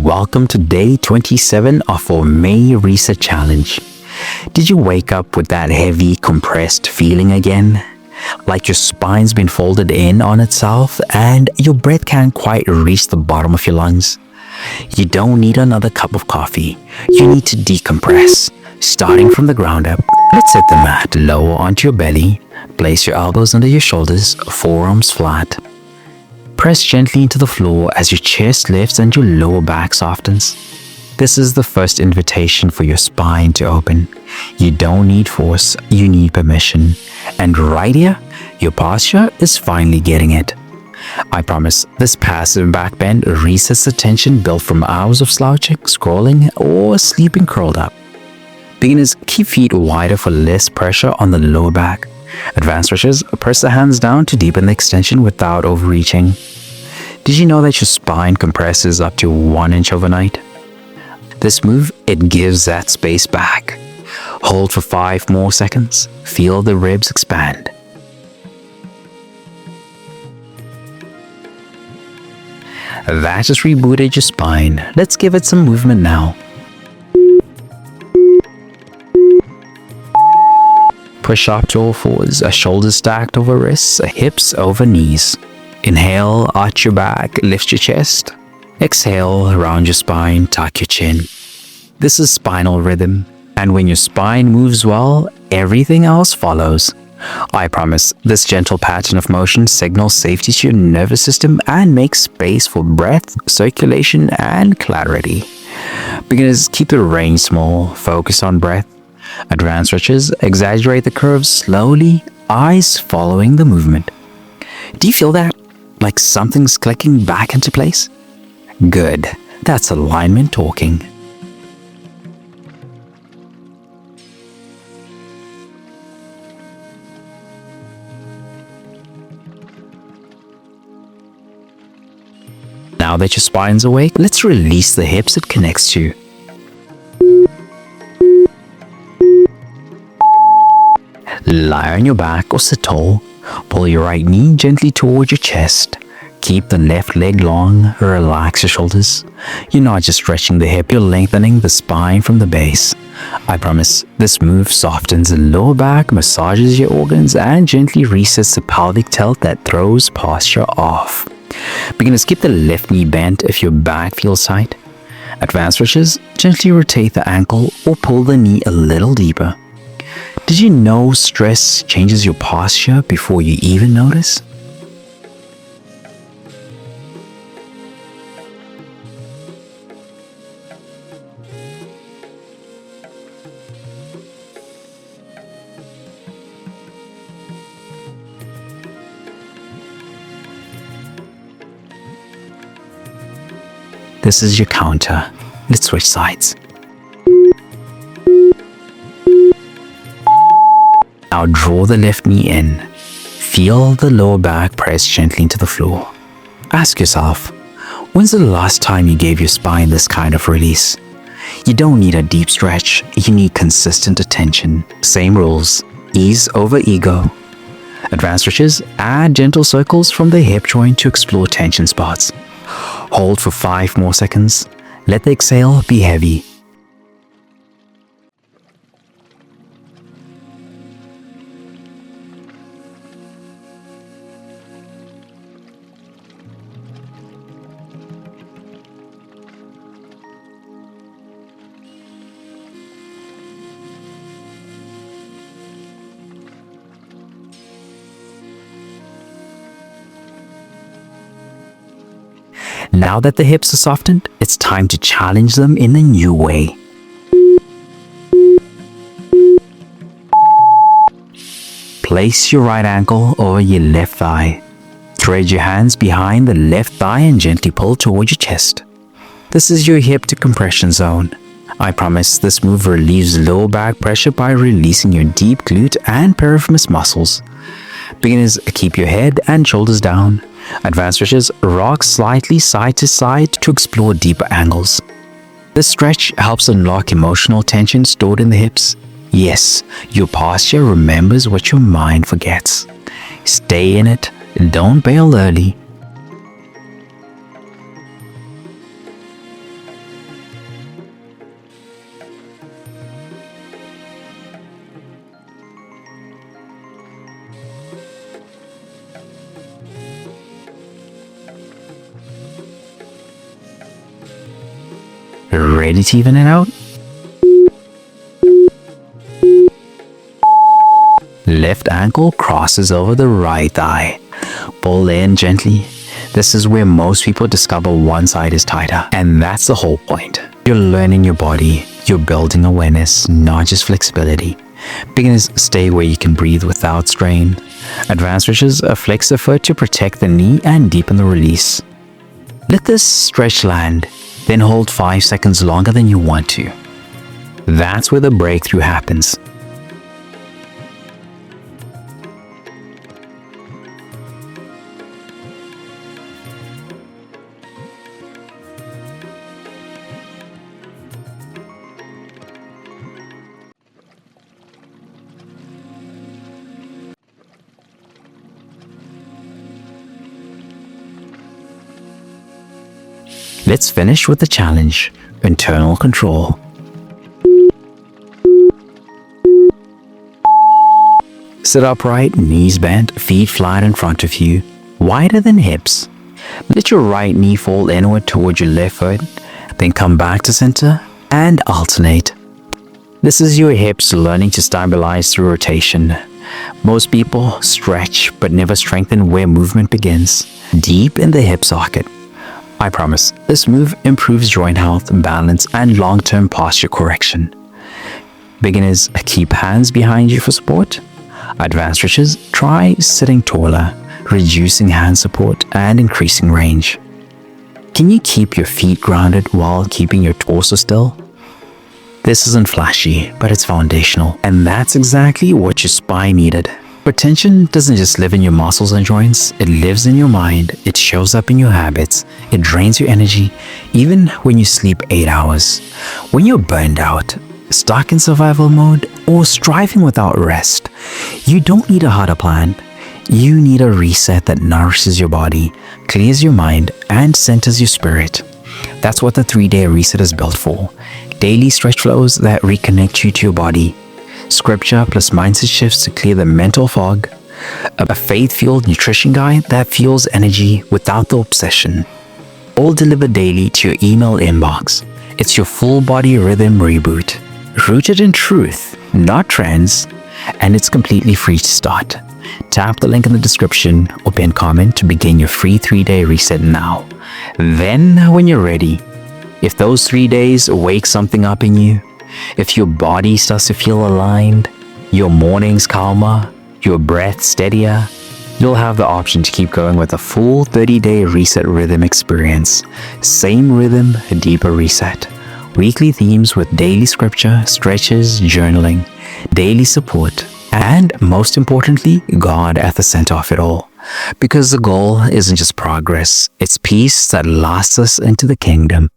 welcome to day 27 of our May Reset Challenge. Did you wake up with that heavy, compressed feeling again? Like your spine's been folded in on itself and your breath can't quite reach the bottom of your lungs? You don't need another cup of coffee. You need to decompress. Starting from the ground up, let's set the mat lower onto your belly. Place your elbows under your shoulders, forearms flat. Press gently into the floor as your chest lifts and your lower back softens. This is the first invitation for your spine to open. You don't need force, you need permission. And right here, your posture is finally getting it. I promise this passive back bend resets the tension built from hours of slouching, scrolling, or sleeping curled up. Beginners, keep feet wider for less pressure on the lower back. Advanced stretchers, press the hands down to deepen the extension without overreaching. Did you know that your spine compresses up to 1 inch overnight? This move, it gives that space back. Hold for 5 more seconds. Feel the ribs expand. That just rebooted your spine. Let's give it some movement now. Push up to all fours, shoulders stacked over wrists, hips over knees. Inhale, arch your back, lift your chest. Exhale, round your spine, tuck your chin. This is spinal rhythm, and when your spine moves well, everything else follows. I promise, this gentle pattern of motion signals safety to your nervous system and makes space for breath, circulation, and clarity. Beginners, keep the range small, focus on breath. Advanced stretchers, exaggerate the curves slowly, eyes following the movement. Do you feel that? Like something's clicking back into place? Good. That's alignment talking. Now that your spine's awake, let's release the hips it connects to. Lie on your back or sit tall. Pull your right knee gently towards your chest. Keep the left leg long, relax your shoulders. You're not just stretching the hip, you're lengthening the spine from the base. I promise, this move softens the lower back, massages your organs, and gently resets the pelvic tilt that throws posture off. Beginners, keep the left knee bent if your back feels tight. Advanced stretches, gently rotate the ankle or pull the knee a little deeper. Did you know stress changes your posture before you even notice? This is your counter. Let's switch sides. Now draw the left knee in. Feel the lower back press gently into the floor. Ask yourself, when's the last time you gave your spine this kind of release? You don't need a deep stretch, you need consistent attention. Same rules, ease over ego. Advanced stretches, add gentle circles from the hip joint to explore tension spots. Hold for 5 more seconds. Let the exhale be heavy. Now that the hips are softened, it's time to challenge them in a new way. Place your right ankle over your left thigh. Thread your hands behind the left thigh and gently pull towards your chest. This is your hip to compression zone. I promise this move relieves lower back pressure by releasing your deep glute and piriformis muscles. Beginners, keep your head and shoulders down. Advanced stretches, rock slightly side to side to explore deeper angles. This stretch helps unlock emotional tension stored in the hips. Yes, your posture remembers what your mind forgets. Stay in it, don't bail early. Ready to even it out? Left ankle crosses over the right thigh. Pull in gently. This is where most people discover one side is tighter. And that's the whole point. You're learning your body. You're building awareness, not just flexibility. Beginners, stay where you can breathe without strain. Advanced stretches flex the foot to protect the knee and deepen the release. Let this stretch land, then hold 5 seconds longer than you want to. That's where the breakthrough happens. Let's finish with the challenge, internal control. Sit upright, knees bent, feet flat in front of you, wider than hips. Let your right knee fall inward towards your left foot, then come back to center and alternate. This is your hips learning to stabilize through rotation. Most people stretch but never strengthen where movement begins, deep in the hip socket. I promise, this move improves joint health, balance, and long-term posture correction. Beginners, keep hands behind you for support. Advanced stretches, try sitting taller, reducing hand support and increasing range. Can you keep your feet grounded while keeping your torso still? This isn't flashy, but it's foundational, and that's exactly what your spine needed. But tension doesn't just live in your muscles and joints, it lives in your mind, it shows up in your habits, it drains your energy, even when you sleep 8 hours. When you're burned out, stuck in survival mode, or striving without rest, you don't need a harder plan. You need a reset that nourishes your body, clears your mind, and centers your spirit. That's what the 3-day reset is built for. Daily stretch flows that reconnect you to your body. Scripture plus mindset shifts to clear the mental fog. A faith-fueled nutrition guide that fuels energy without the obsession. All delivered daily to your email inbox. It's your full body rhythm reboot. Rooted in truth, not trends, and it's completely free to start. Tap the link in the description or pinned comment to begin your free 3-day reset now. Then, when you're ready, if those 3 days wake something up in you, if your body starts to feel aligned, your mornings calmer, your breath steadier, you'll have the option to keep going with a full 30-day reset rhythm experience. Same rhythm, deeper reset. Weekly themes with daily scripture, stretches, journaling, daily support, and most importantly, God at the center of it all. Because the goal isn't just progress, it's peace that lasts us into the kingdom.